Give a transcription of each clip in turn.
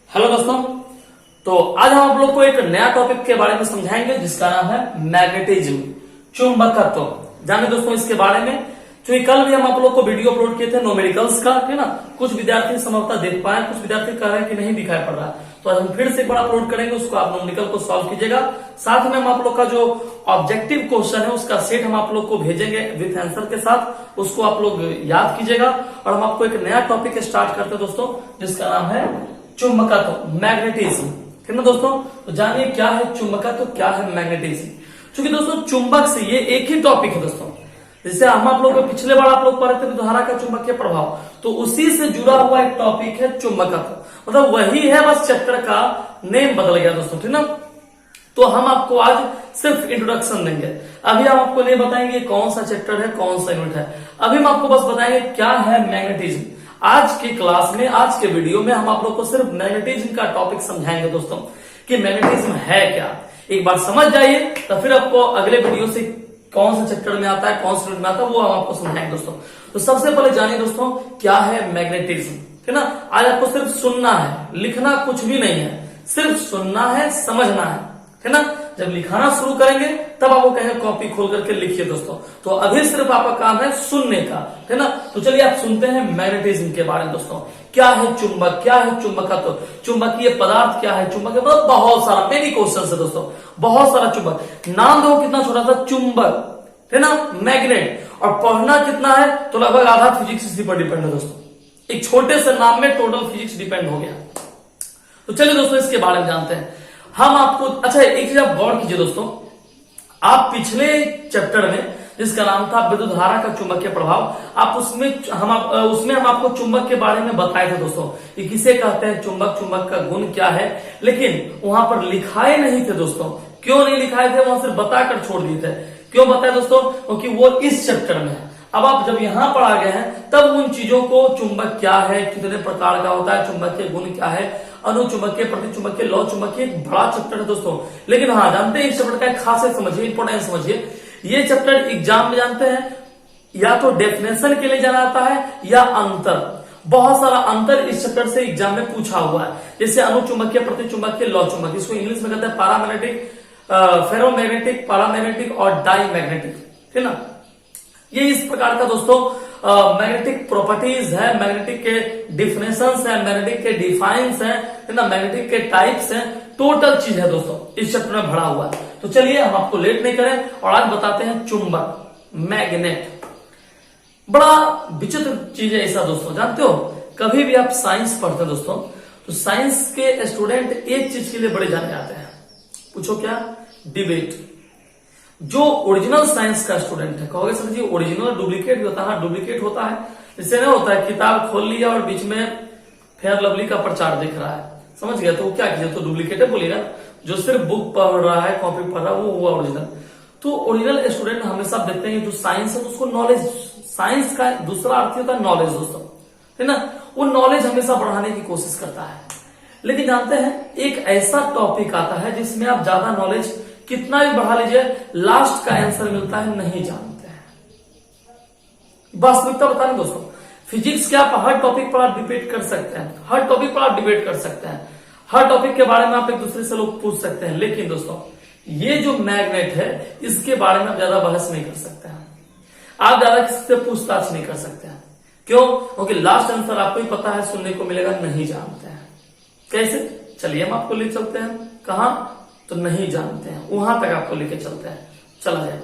Hello दोस्तों। तो आज हम आप लोग को एक नया टॉपिक के बारे में समझाएंगे जिसका नाम है मैग्नेटिज्म, चुंबकत्व। जाने दोस्तों इसके बारे में, क्योंकि कल भी हम आप लोग को वीडियो अपलोड किए थे न्यूमेरिकल्स का, है ना। कुछ विद्यार्थी संभवतः देख पाए, कुछ विद्यार्थी कह रहे हैं कि नहीं दिखाई पड़ रहा। तो आज हम फिर से एक बार अपलोड करेंगे, उसको आप न्यूमेरिकल को सॉल्व कीजिएगा। साथ में हम आप लोग का जो ऑब्जेक्टिव क्वेश्चन है उसका सेट हम आप लोग को भेजेंगे विथ आंसर के साथ, उसको आप लोग याद कीजिएगा। और हम आपको एक नया टॉपिक स्टार्ट करते हैं दोस्तों, जिसका नाम है चुंबकत्व, मैग्नेटिज्म, है ना दोस्तों। तो जानिए क्या है चुंबकत्व, क्या है मैग्नेटिज्म। क्योंकि दोस्तों चुंबक से ये एक ही टॉपिक है दोस्तों, जिससे हम आप लोग पिछले बार आप लोग पढ़े थे धारा का चुंबकीय प्रभाव, तो उसी से जुड़ा हुआ एक टॉपिक है चुंबकत्व। मतलब वही है, बस चैप्टर का नेम बदल गया दोस्तों, ठीक ना। तो हम आपको आज सिर्फ इंट्रोडक्शन देंगे। अभी हम आपको नहीं बताएंगे कौन सा चैप्टर है, कौन सा यूनिट है। अभी हम आपको बस बताएंगे क्या है मैग्नेटिज्म। आज की क्लास में, आज के वीडियो में हम आप लोग को सिर्फ मैग्नेटिज्म का टॉपिक समझाएंगे दोस्तों, कि मैग्नेटिज्म है क्या। एक बार समझ जाइए तो फिर आपको अगले वीडियो से कौन सा चैप्टर में आता है, कौन सा यूनिट में आता है, वो हम आपको समझाएंगे दोस्तों। तो सबसे पहले जानिए दोस्तों क्या है मैग्नेटिज्म, है ना। आज आपको सिर्फ सुनना है, लिखना कुछ भी नहीं है, सिर्फ सुनना है, समझना है ना। जब लिखाना शुरू करेंगे तब आपको कहेंगे कॉपी खोल करके लिखिए दोस्तों। तो अभी सिर्फ आपका काम है सुनने का, है ना। तो चलिए आप सुनते हैं मैग्नेटिज्म के बारे में दोस्तों। क्या है चुंबक, क्या है चुंबकत्व, चुंबकीय पदार्थ क्या है, चुंबक बहुत सारा, मेनी क्वेश्चन है दोस्तों, बहुत सारा चुंबक। नाम दो कितना छोटा सा, चुंबक, है ना, मैग्नेट। और पढ़ना कितना है, तो लगभग आधा फिजिक्स इसी पर डिपेंड है दोस्तों। एक छोटे से नाम में टोटल फिजिक्स डिपेंड हो गया। तो चलिए दोस्तों इसके बारे में जानते हैं हम आपको। अच्छा एक चीज आप गौर कीजिए दोस्तों, आप पिछले चैप्टर में जिसका नाम था विद्युत धारा का चुंबकीय प्रभाव, आप उसमें हम आपको चुंबक के बारे में बताए थे दोस्तों, कि किसे कहते हैं चुंबक, चुंबक का गुण क्या है। लेकिन वहां पर लिखाए नहीं थे दोस्तों। क्यों नहीं लिखाए थे, वहां सिर्फ बताकर छोड़ दिए थे। क्यों बताए दोस्तों, क्योंकि वो इस चैप्टर में है। अब आप जब यहां पर आ गए हैं तब उन चीजों को, चुंबक क्या है, कितने प्रकार का होता है, चुंबकीय गुण क्या है, अनुचुंबकीय, प्रतिचुंबकीय, लौ चुंबकीय, एक बड़ा चैप्टर है दोस्तों। लेकिन हाँ जानते हैं इस चैप्टर का खासियत समझिए, इंपोर्टेंस समझिए। ये चैप्टर एग्जाम में जानते हैं या तो डेफिनेशन के लिए जाना आता है या अंतर। बहुत सारा अंतर इस चैप्टर से एग्जाम में पूछा हुआ है, जैसे अनुचुंबकीय, प्रतिचुंबकीय, लौ चुंबकीय। इसको इंग्लिश में कहते हैं पैरामैग्नेटिक, फेरोमैग्नेटिक, पैरामैग्नेटिक और डाईमैग्नेटिक, है ना। ये इस प्रकार का दोस्तों मैग्नेटिक प्रॉपर्टीज है, मैग्नेटिक के डिफिनेशंस है, मैग्नेटिक के डिफाइंस है ना, मैग्नेटिक के टाइप्स हैं, टोटल चीज है दोस्तों इस चैप्टर में भरा हुआ है। तो चलिए हम आपको लेट नहीं करें और आज बताते हैं चुंबक, मैग्नेट। बड़ा विचित्र चीज है ऐसा दोस्तों, जानते हो कभी भी आप साइंस पढ़ते हैं दोस्तों, तो साइंस के स्टूडेंट एक चीज के लिए बड़े जाने जाते हैं, पूछो क्या, डिबेट। जो ओरिजिनल साइंस का स्टूडेंट है, कहोगे सर जी ओरिजिनल डुप्लीकेट भी होता है, डुप्लीकेट होता है। इससे नहीं होता है किताब खोल लिया और बीच में फेयर लवली का प्रचार दिख रहा है, समझ गया, तो वो क्या कीजिए, तो डुप्लीकेट है बोलिएगा। जो सिर्फ बुक पढ़ रहा है, कॉपी पढ़ रहा है, वो हुआ ओरिजिनल। तो ओरिजिनल स्टूडेंट हमेशा देखते हैं जो साइंस है उसको नॉलेज, साइंस का दूसरा अर्थ होता है नॉलेज दोस्तों, है ना। वो नॉलेज हमेशा बढ़ाने की कोशिश करता है। लेकिन जानते हैं एक ऐसा टॉपिक आता है जिसमें आप ज्यादा नॉलेज कितना भी बढ़ा लीजिए, लास्ट का आंसर मिलता है नहीं जानते हैं। वास्तविकता बताने दोस्तों, फिजिक्स के आप हर टॉपिक पर आप डिबेट कर सकते हैं, हर टॉपिक पर आप डिबेट कर सकते हैं, हर टॉपिक के बारे में आप एक दूसरे से लोग पूछ सकते हैं। लेकिन दोस्तों ये जो मैग्नेट है इसके बारे में आप ज्यादा बहस नहीं कर सकते हैं, आप ज्यादा किसी से पूछताछ नहीं कर सकते हैं। क्यों, क्योंकि लास्ट आंसर आपको ही पता है, सुनने को मिलेगा नहीं जानते हैं। कैसे, चलिए हम आपको ले चलते हैं, कहां, तो नहीं जानते हैं, वहां तक आपको लेके चलते हैं, चला जाए।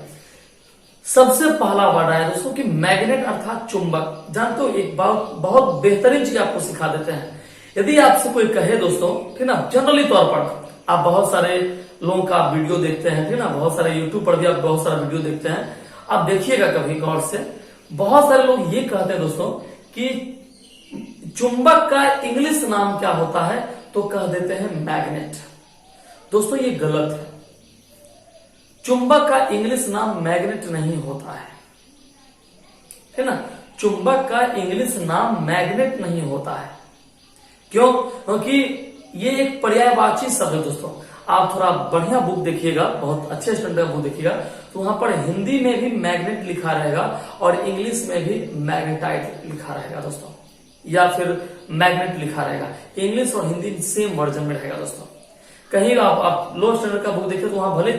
सबसे पहला वर्ड आया दोस्तों कि मैग्नेट अर्थात चुंबक। जानते हो एक बहुत बेहतरीन चीज आपको सिखा देते हैं। यदि आपसे कोई कहे दोस्तों, ठीक ना, जनरली तौर पर आप बहुत सारे लोगों का वीडियो देखते हैं, ठीक ना, बहुत सारे यूट्यूब पर भी आप बहुत सारा वीडियो देखते हैं, आप देखिएगा कभी गौर से, बहुत सारे लोग ये कहते हैं दोस्तों कि चुंबक का इंग्लिश नाम क्या होता है, तो कह देते हैं मैग्नेट। दोस्तों ये गलत है, चुंबक का इंग्लिश नाम मैग्नेट नहीं होता है ना। चुंबक का इंग्लिश नाम मैग्नेट नहीं होता है। क्यों, क्योंकि ये एक पर्यायवाची शब्द है दोस्तों। आप थोड़ा बढ़िया बुक देखिएगा, बहुत अच्छे स्टैंडर्ड बुक देखिएगा, तो वहां पर हिंदी में भी मैग्नेट लिखा रहेगा और इंग्लिश में भी मैग्नेटाइट लिखा रहेगा दोस्तों। या फिर मैग्नेट लिखा रहेगा। इंग्लिश और हिंदी सेम वर्जन में रहेगा दोस्तों। कहीं आप लो स्टैंडर्ड का बुक देखें तो वहां भले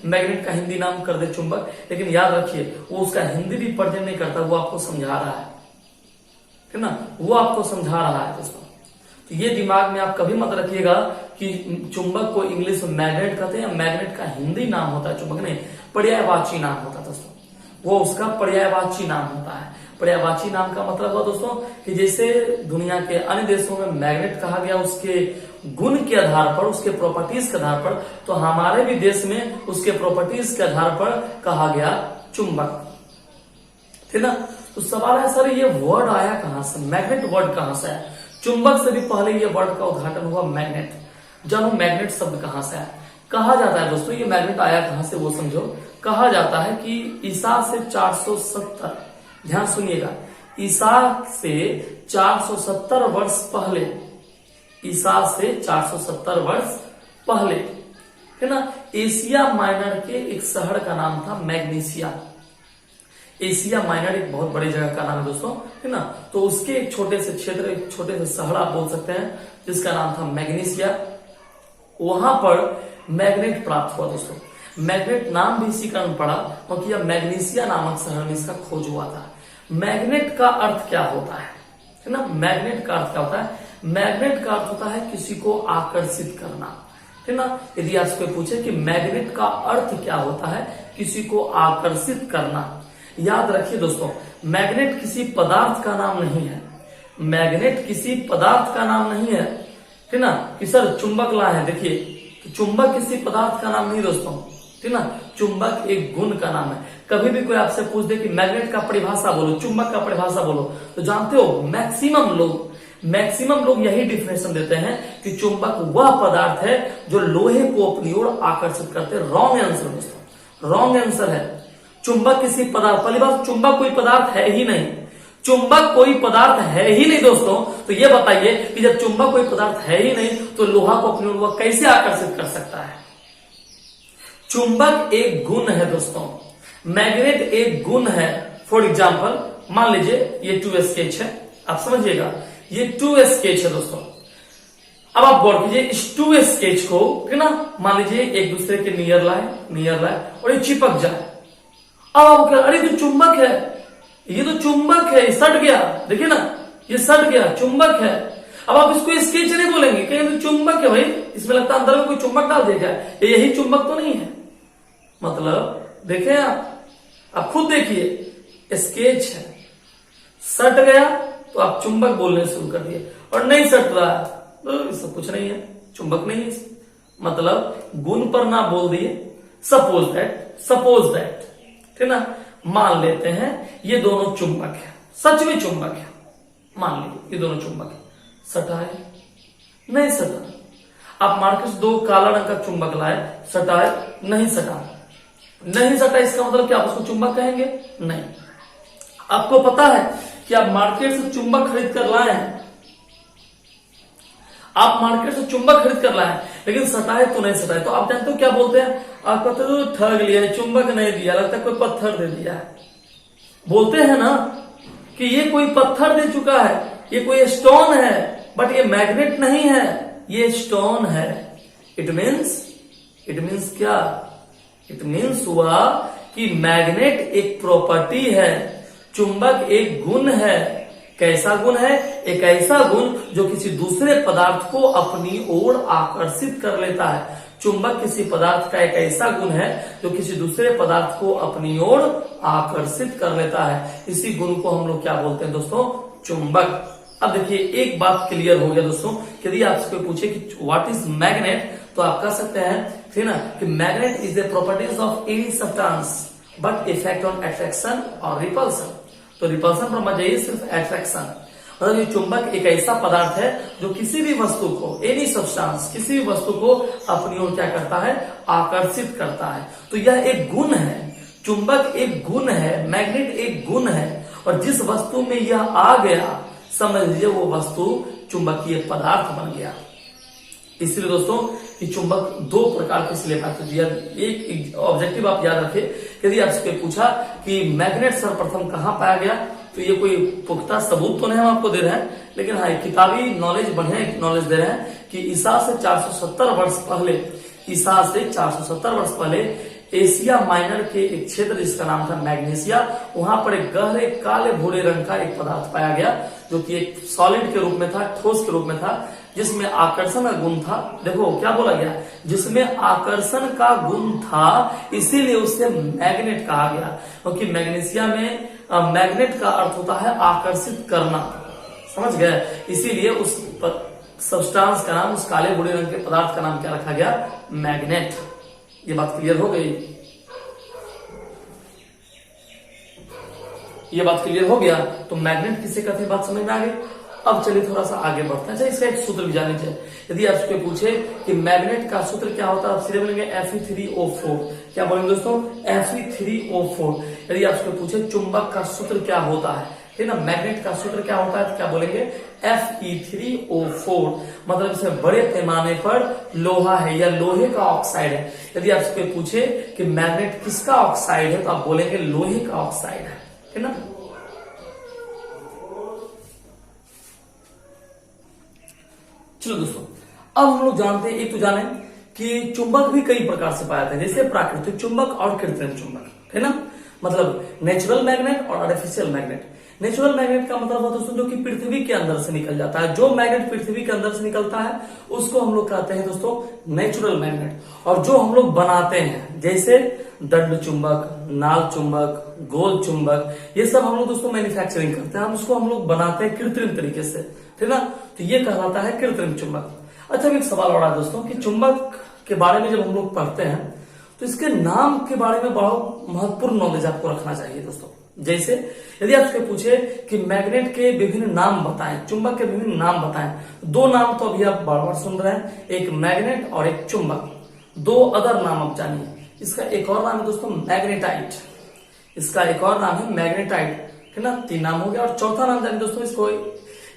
मैग्नेट का हिंदी नाम कर दे चुंबक, लेकिन याद रखिए वो उसका हिंदी भी प्रेजेंट नहीं करता, वो आपको समझा रहा है ना, वो आपको समझा रहा है दोस्तों। तो ये दिमाग में आप कभी मत रखिएगा कि चुंबक को इंग्लिश में मैग्नेट कहते हैं, मैग्नेट का हिंदी नाम होता है चुंबक नहीं, पर्यायवाची नाम होता है दोस्तों, वो उसका पर्यायवाची नाम होता है। पर्यायवाची नाम का मतलब हुआ दोस्तों कि जैसे दुनिया के अन्य देशों में मैग्नेट कहा गया उसके गुण के आधार पर, उसके प्रॉपर्टीज के आधार पर, तो हमारे भी देश में उसके प्रॉपर्टीज के आधार पर कहा गया चुंबक, ठीक ना। तो सवाल है सर ये वर्ड आया कहां से, मैग्नेट वर्ड कहां से है? चुंबक से भी पहले ये वर्ड का उद्घाटन हुआ मैग्नेट। जानो मैग्नेट शब्द कहां से आया? कहा जाता है दोस्तों ये मैग्नेट आया कहां से वो समझो। कहा जाता है कि ईसा से 470, ध्यान सुनिएगा, ईसा से 470 वर्ष पहले, ईसा से 470 वर्ष पहले, है ना, एशिया माइनर के एक शहर का नाम था मैग्नीसिया। एशिया माइनर एक बहुत बड़ी जगह का नाम है दोस्तों, है ना। तो उसके एक छोटे से क्षेत्र, एक छोटे से शहर आप बोल सकते हैं, जिसका नाम था मैग्नीसिया। वहां पर मैग्नेट प्राप्त हुआ दोस्तों। मैग्नेट नाम भी इसी कारण पड़ा क्योंकि यह मैग्नीसिया नामक शहर में इसका खोज हुआ था। मैग्नेट का अर्थ क्या होता है ना, मैग्नेट का अर्थ क्या होता है? मैग्नेट का अर्थ होता है किसी को आकर्षित करना, है ना। यदि आपसे पूछे कि मैग्नेट का अर्थ क्या होता है, किसी को आकर्षित करना, याद रखिए दोस्तों मैग्नेट किसी पदार्थ का नाम नहीं है। मैग्नेट किसी पदार्थ का नाम नहीं है ना, कि सर चुंबक लाए हैं, देखिए तो चुंबक किसी पदार्थ का नाम नहीं दोस्तों, ठीक ना। चुंबक एक गुण का नाम है। कभी भी कोई आपसे पूछ दे कि मैग्नेट का परिभाषा बोलो, चुंबक का परिभाषा बोलो, तो जानते हो मैक्सिमम लोग यही डिफिनेशन देते हैं कि चुंबक वह पदार्थ है जो लोहे को अपनी ओर आकर्षित करते हैं। रॉन्ग आंसर दोस्तों, रॉन्ग आंसर है। चुंबक किसी पदार्थ, पहली बात चुंबक कोई पदार्थ है ही नहीं, चुंबक कोई पदार्थ है ही नहीं दोस्तों। तो ये बताइए कि जब चुंबक कोई पदार्थ है ही नहीं तो लोहा को अपनी ओर कैसे आकर्षित कर सकता है? चुंबक एक गुण है दोस्तों, मैग्नेट एक गुण है। फॉर एग्जाम्पल मान लीजिए ये 2 स्केच है, आप समझिएगा ये 2 स्केच है दोस्तों। अब आप गौर कीजिए इस 2 स्केच को, है ना, मान लीजिए एक दूसरे के नियर लाए और ये चिपक जाए। अब आप क्या, अरे तो चुंबक है, ये तो चुंबक है, सट गया, देखिए ना ये सट गया, चुंबक है। अब आप इसको स्केच नहीं बोलेंगे, कहेंगे तो चुंबक है भाई, इसमें लगता है अंदर में कोई चुंबक डाल दिया जाए, यही चुंबक तो नहीं है। मतलब देखें आप खुद देखिए स्केच है, सट गया तो आप चुंबक बोलने शुरू कर दिए, और नहीं सट रहा तो सब कुछ नहीं है, चुंबक नहीं है। मतलब गुण पर ना बोल दिए। सपोज दैट, ठीक ना, मान लेते हैं ये दोनों चुंबक है, सच में चुंबक है, मान लीजिए ये दोनों चुंबक है, सटा है नहीं सटा। आप मार्केट से 2 काला रंग का चुंबक लाए, सटा है नहीं सटा, नहीं सटा, इसका मतलब क्या आप उसको चुंबक कहेंगे? नहीं। आपको पता है कि आप मार्केट से चुंबक खरीद कर लाए हैं, आप मार्केट से चुंबक खरीद कर लाए हैं, लेकिन सटाए तो नहीं सटाए, तो आप जानते हो क्या बोलते हैं? आप कहते हो ठग लिया, चुंबक नहीं दिया, लगता है कोई पत्थर दे दिया है। बोलते हैं ना कि ये कोई पत्थर दे चुका है, ये कोई स्टोन है, बट ये मैग्नेट नहीं है, ये स्टोन है। इट मीन्स क्या? इट मीन्स हुआ कि मैग्नेट एक प्रॉपर्टी है, चुंबक एक गुण है। कैसा गुण है? एक ऐसा गुण जो किसी दूसरे पदार्थ को अपनी ओर आकर्षित कर लेता है। चुंबक किसी पदार्थ का एक ऐसा गुण है जो किसी दूसरे पदार्थ को अपनी ओर आकर्षित कर लेता है। इसी गुण को हम लोग क्या बोलते हैं दोस्तों? चुंबक। अब देखिए एक बात क्लियर हो गया दोस्तों, यदि आपसे कोई पूछे कि व्हाट इज मैग्नेट, तो आप कह सकते हैं फिर ना कि magnet is the properties of any substance but effect on attraction और रिपल्सन। तो रिपल्सन पर मत जाइए, सिर्फ अट्रैक्शन। मतलब ये चुंबक एक ऐसा पदार्थ है जो किसी भी वस्तु को, एनी सब्सटेंस, किसी भी वस्तु को अपनी ओर क्या करता है? आकर्षित करता है। तो यह एक गुण है, चुंबक एक गुण है, मैग्नेट एक गुण है, और जिस वस्तु में यह आ गया समझ लीजिए वो वस्तु चुंबकीय पदार्थ बन गया। इसलिए दोस्तों कि चुंबक 2 प्रकार के इसलिए बात होती है। एक ऑब्जेक्टिव आप याद रखिए, यदि आपसे पूछा कि मैग्नेट सर्वप्रथम कहां पाया गया, तो ये कोई पुख्ता सबूत तो नहीं हम आपको दे रहे हैं, लेकिन हाँ किताबी नॉलेज, बढ़िया नॉलेज दे रहे हैं कि ईसा से 470 वर्ष पहले एशिया माइनर के एक क्षेत्र जिसका नाम था मैग्नेशिया, वहां पर एक गहरे काले भूरे रंग का एक पदार्थ पाया गया जो कि एक सॉलिड के रूप में था, ठोस के रूप में था, जिसमें आकर्षण का गुण था। देखो क्या बोला गया, जिसमें आकर्षण का गुण था, इसीलिए उसे मैग्नेट कहा गया, क्योंकि मैग्नेशिया में मैग्नेट का अर्थ होता है आकर्षित करना, समझ गए। इसीलिए उस सब्सटेंस का नाम, उस काले भूरे रंग के पदार्थ का नाम क्या रखा गया, मैग्नेट। ये बात क्लियर हो गई, ये बात क्लियर हो गया। तो मैग्नेट किसे कहते हैं, बात समझ में आ गई। अब चलिए थोड़ा सा आगे बढ़ते हैं। अच्छा, इसका एक सूत्र भी जानी चाहिए। यदि आपसे पूछे कि मैग्नेट का सूत्र क्या होता है, आप सीधे बोलेंगे Fe3O4। क्या बोलेंगे दोस्तों, Fe3O4। यदि आपसे पूछे चुंबक का सूत्र क्या होता है, ठीक ना, मैग्नेट का सूत्र क्या होता है, तो क्या बोलेंगे Fe3O4। मतलब इसमें बड़े पैमाने पर लोहा है या लोहे का ऑक्साइड है। यदि आपसे पूछे कि मैग्नेट किसका ऑक्साइड है, तो आप बोलेंगे लोहे का ऑक्साइड है, ठीक ना। चलो दोस्तों, अब हम लोग जानते हैं, एक तो जाने कि चुंबक भी कई प्रकार से पाए जाते हैं, जैसे प्राकृतिक चुंबक और कृत्रिम चुंबक, है ना। मतलब नेचुरल मैग्नेट और आर्टिफिशियल मैग्नेट। नेचुरल मैग्नेट का मतलब होता है दोस्तों जो कि पृथ्वी के अंदर से निकल जाता है। जो मैग्नेट पृथ्वी के अंदर से निकलता है उसको हम लोग कहते हैं दोस्तों नेचुरल मैग्नेट। और जो हम लोग बनाते हैं, जैसे दंड चुंबक, नाल चुंबक, गोल चुंबक, ये सब हम लोग दोस्तों मैन्युफैक्चरिंग करते हैं, हम उसको हम लोग बनाते हैं कृत्रिम तरीके से, ठीक ना। तो ये कहलाता है कृत्रिम चुंबक। अच्छा, एक सवाल हो रहा है दोस्तों कि चुंबक के बारे में जब हम लोग पढ़ते हैं तो इसके नाम के बारे में बहुत महत्वपूर्ण नॉलेज आपको रखना चाहिए दोस्तों। जैसे यदि आपसे पूछे कि मैग्नेट के विभिन्न नाम बताएं, चुंबक के विभिन्न नाम बताएं, दो नाम तो अभी आप बार बार सुन रहे हैं, एक मैग्नेट और एक चुंबक। दो अदर नाम आप जानिए। इसका एक और नाम है दोस्तों मैग्नेटाइट, इसका एक और नाम है मैग्नेटाइट, है ना। 3 नाम हो गया। और चौथा नाम जानिए दोस्तों,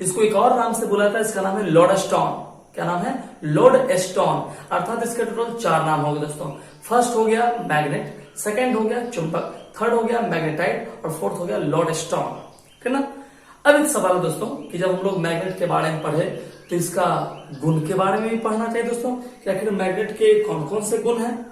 इसको एक और नाम से बुलाया जाता है, इसका नाम है लोडस्टोन। क्या नाम है, लोडस्टोन। अर्थात इसके टोटल 4 नाम हो गए दोस्तों। फर्स्ट हो गया मैग्नेट, सेकंड हो गया चुंबक, थर्ड हो गया मैग्नेटाइट और फोर्थ हो गया लोडस्टोन, ठीक ना। अब एक सवाल है दोस्तों कि जब हम लोग मैग्नेट के बारे में पढ़े तो इसका गुण के बारे में भी पढ़ना चाहिए दोस्तों कि आखिर मैग्नेट के कौन कौन से गुण हैं।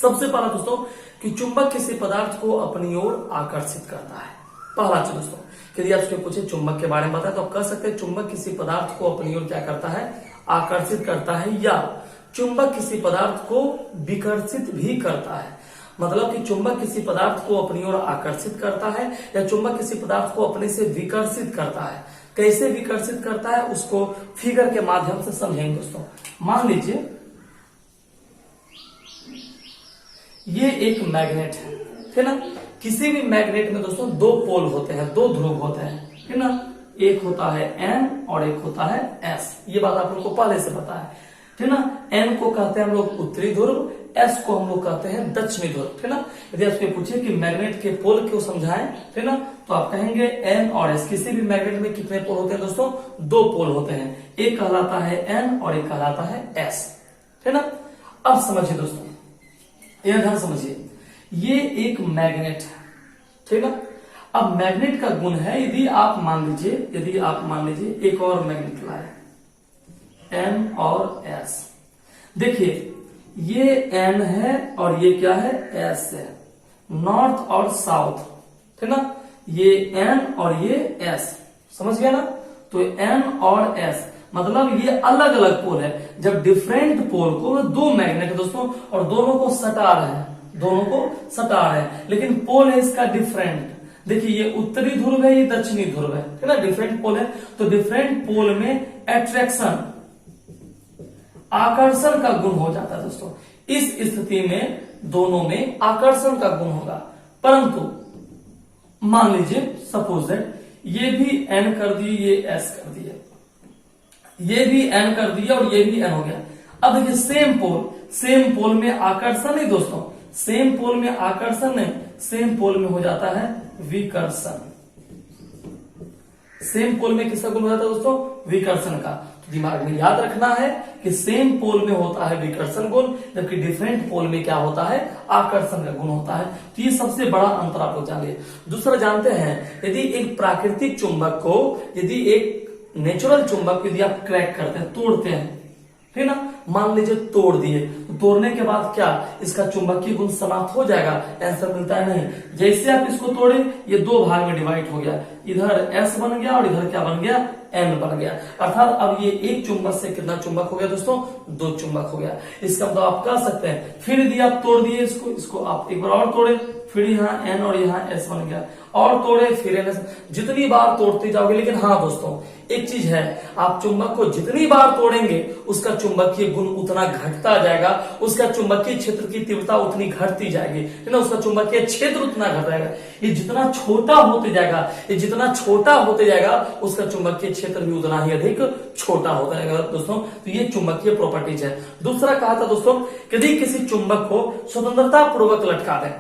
सबसे पहला दोस्तों कि चुंबक किसी पदार्थ को अपनी ओर आकर्षित करता है। पहला चीज दोस्तों, यदि आपसे पूछे चुंबक के बारे में बताए तो आप कह सकते हैं चुंबक किसी पदार्थ को अपनी ओर क्या करता है, आकर्षित करता है, या चुंबक किसी पदार्थ को विकर्षित भी करता है। मतलब कि चुंबक किसी पदार्थ को अपनी ओर आकर्षित करता है या चुंबक किसी पदार्थ को अपने से विकर्षित करता है। कैसे विकर्षित करता है उसको फिगर के माध्यम से समझेंगे दोस्तों। मान लीजिए ये एक मैग्नेट है, ठीक ना। किसी भी मैग्नेट में दोस्तों 2 पोल होते हैं, 2 ध्रुव होते हैं, ठीक ना। एक होता है N और एक होता है S। ये बात आप लोग को पहले से पता है, ठीक ना। N को कहते हैं हम लोग उत्तरी ध्रुव, S को हम लोग कहते हैं दक्षिणी ध्रुव, ठीक ना। यदि आपसे पूछे कि मैग्नेट के पोल क्यों समझाएं, ठीक ना, तो आप कहेंगे N और S। किसी भी मैग्नेट में कितने पोल होते हैं दोस्तों, 2 पोल होते हैं। एक कहलाता है N और एक कहलाता है S, ठीक ना। अब समझिए दोस्तों, यह ध्यान समझिए, ये एक मैग्नेट है, ठीक ना। अब मैग्नेट का गुण है, यदि आप मान लीजिए एक और मैग्नेट लाए N और S। देखिए ये N है और ये क्या है, S है, नॉर्थ और साउथ, ठीक ना। ये N और ये S, समझ गया ना। तो N और S मतलब ये अलग अलग पोल है। जब डिफरेंट पोल को 2 मैग्नेट है दोस्तों और दोनों को सटा रहे हैं, लेकिन पोल है इसका डिफरेंट। देखिए ये उत्तरी ध्रुव है, ये दक्षिणी ध्रुव है, ठीक ना। डिफरेंट पोल है तो डिफरेंट पोल में अट्रैक्शन, आकर्षण का गुण हो जाता है दोस्तों। इस स्थिति में दोनों में आकर्षण का गुण होगा। परंतु मान लीजिए सपोज दैट ये भी N कर दिए, ये S कर दिए, ये भी N कर दिया और ये भी N हो गया। अब देखिए सेम पोल में आकर्षण नहीं दोस्तों, सेम पोल में आकर्षण नहीं, सेम पोल में हो जाता है विकर्षण। सेम पोल में किसका गुण हो जाता है दोस्तों, विकर्षण का। तो दिमाग में याद रखना है कि सेम पोल में होता है विकर्षण गुण, जबकि डिफरेंट पोल में क्या होता है, आकर्षण का गुण होता है। तो ये सबसे बड़ा अंतर आप लोग जानिए। दूसरा जानते हैं, यदि एक प्राकृतिक चुंबक को, यदि एक नेचुरल चुंबक को यदि आप क्रैक करते हैं, तोड़ते हैं, ठीक ना, मान लीजिए तोड़ दिए, तो तोड़ने के बाद क्या इसका चुंबकीय गुण समाप्त हो जाएगा? आंसर मिलता है नहीं। जैसे आप इसको तोड़े, ये दो भाग में डिवाइड हो गया, इधर S बन गया और इधर क्या बन गया, N बन गया। अर्थात अब ये एक चुंबक से कितना चुंबक हो गया दोस्तों, दो चुंबक हो गया। इसका मतलब आप कह सकते हैं, फिर यदि आप तोड़ दिए इसको आप एक बार और तोड़े, फिर यहाँ N और यहाँ S बन गया, और तोड़े फिर N, जितनी बार तोड़ते जाओगे। लेकिन हाँ दोस्तों, एक चीज है, आप चुंबक को जितनी बार तोड़ेंगे उसका चुंबकीय गुण उतना घटता जाएगा, उसका चुंबकीय क्षेत्र की तीव्रता उतनी घटती जाएगी, है ना, उसका चुंबकीय क्षेत्र उतना घट जाएगा। ये जितना छोटा होते जाएगा, ये जितना छोटा होते जाएगा, उसका चुंबकीय क्षेत्र भी उतना ही अधिक छोटा होता जाएगा दोस्तों। तो ये चुंबकीय प्रॉपर्टीज है। दूसरा कहा था दोस्तों, यदि किसी चुंबक को स्वतंत्रता पूर्वक लटका दें,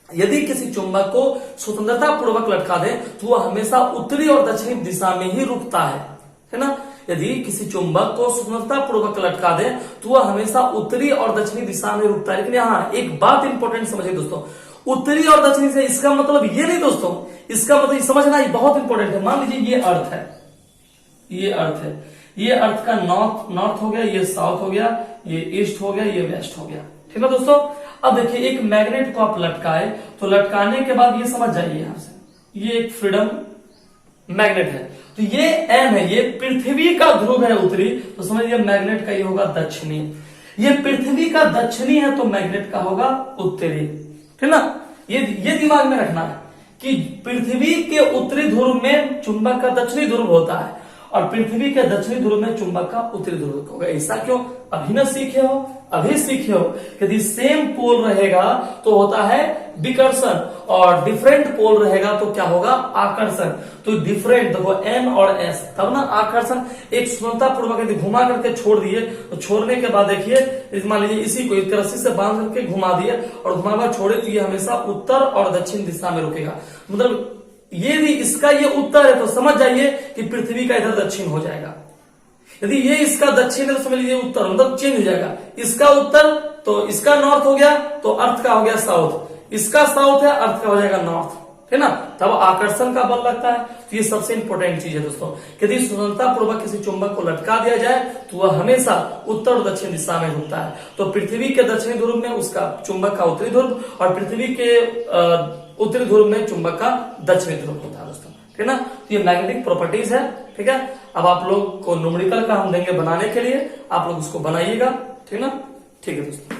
यदि किसी चुंबक को स्वतंत्रता पूर्वक लटका दे तो वह हमेशा उत्तरी और दक्षिणी दिशा में ही रुकता है ना। यदि किसी चुंबक को स्वतंत्रता पूर्वक लटका दे तो वह हमेशा उत्तरी और दक्षिणी दिशा में रुकता है। लेकिन यहाँ एक बात इंपॉर्टेंट समझिए दोस्तों, उत्तरी और दक्षिणी से इसका मतलब ये नहीं दोस्तों, इसका मतलब समझना ये बहुत इंपॉर्टेंट है। मान लीजिए ये अर्थ है, ये अर्थ है, ये अर्थ का नॉर्थ हो गया, ये साउथ हो गया, ये ईस्ट हो गया, ये वेस्ट हो गया, ठीक है दोस्तों। अब देखिए एक मैग्नेट को आप लटकाए, तो लटकाने के बाद ये समझ जाइए, यहां से ये एक फ्रीडम मैग्नेट है, तो ये एम है, ये पृथ्वी का ध्रुव है उत्तरी, तो समझिए मैग्नेट का ये होगा दक्षिणी। ये पृथ्वी का दक्षिणी है तो मैग्नेट का होगा उत्तरी, ठीक ना। ये दिमाग में रखना है कि पृथ्वी के उत्तरी ध्रुव में चुंबक का दक्षिणी ध्रुव होता है और पृथ्वी के दक्षिणी ध्रुव में चुंबक का उत्तरी ध्रुव होगा। ऐसा क्यों? अभी न सीखे हो, अभी सीखे हो। यदि सेम पोल रहेगा तो होता है विकर्षण और डिफरेंट पोल रहेगा तो क्या होगा, आकर्षण। तो डिफरेंट देखो N और S, तब ना आकर्षण। एक स्वतंत्रता पूर्वक यदि घुमा करके छोड़ दिए तो छोड़ने के बाद देखिए, मान लीजिए इसी को एक रस्सी से बांध करके घुमा दिए और घुमा छोड़े तो ये हमेशा उत्तर और दक्षिण दिशा में रुकेगा। मतलब ये भी इसका ये उत्तर है तो समझ जाइए कि पृथ्वी का इधर दक्षिण हो जाएगा। यदि ये इसका दक्षिण है तो समझ लीजिए उत्तर, मतलब चेंज हो जाएगा। इसका उत्तर तो इसका नॉर्थ हो गया तो अर्थ का हो गया साउथ, इसका साउथ है अर्थ का हो जाएगा नॉर्थ, है ना। तब आकर्षण का बल लगता है। तो ये सबसे इंपॉर्टेंट चीज है दोस्तों। यदि स्वतंत्रता पूर्वक किसी चुंबक को लटका दिया जाए तो वह हमेशा उत्तर और दक्षिण दिशा में घूमता है। तो पृथ्वी के दक्षिणी ध्रुव में उसका चुंबक का उत्तरी ध्रुव और पृथ्वी के उत्तरी ध्रुव में चुंबक का दक्षिणी ध्रुव होता है दोस्तों, ठीक है ना। तो ये मैग्नेटिक प्रॉपर्टीज है, ठीक है। अब आप लोग को न्यूमेरिकल का हम देंगे बनाने के लिए, आप लोग उसको बनाइएगा, ठीक है ना। ठीक है दोस्तों।